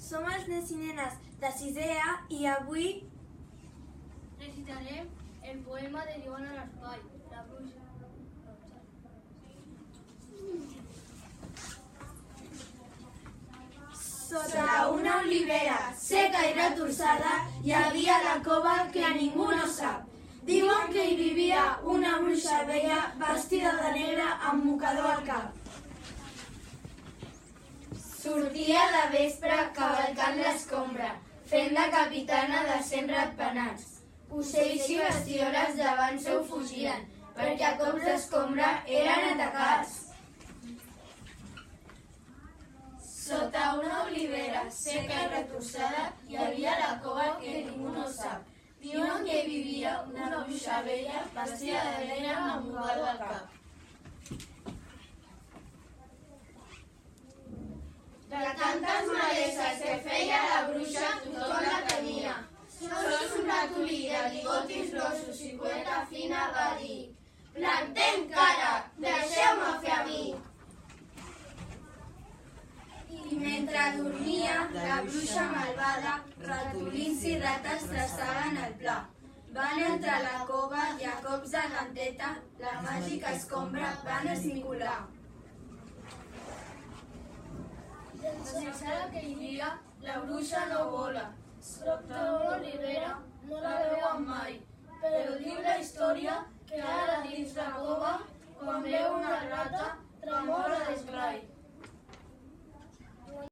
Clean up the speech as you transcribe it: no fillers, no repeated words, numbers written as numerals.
som els nens i nenes de 6è A i avui recitarem el poema de Joan a l'espai, La bruixa. Sota una olivera seca i retorçada hi havia la cova que ningú no sap. Diuen que hi vivia una bruixa vella vestida de negre amb mocador al cap. Sortia de vespre cavalcant l'escombra, fent de capitana de 100 ratpenats. Ocells i bestioles davant seu fugien, perquè a cops d'escombra eren atacats. Sota una olivera seca i retorçada hi havia la cova que ningú no sap. Diuen que hi vivia una bruixa vella vestida de negre amb mocador al cap. De tantes maleses que feia la bruixa, tothom la temia. Sols un ratolí de bigotis grossos i poeta fina va dir: «Plantem cara, deixeu-me fer a mi!» I mentre dormia, la bruixa malvada, ratolins i rates traçaven el pla. Van entrar a la cova i a cops de lenteta la màgica escombra van esmicolar. Desgraciada que hi dia, la bruixa no vola. Sota una olivera no la veuen mai, però diu la història que ara dins la cova, quan veu una rata, tremora d'esglai.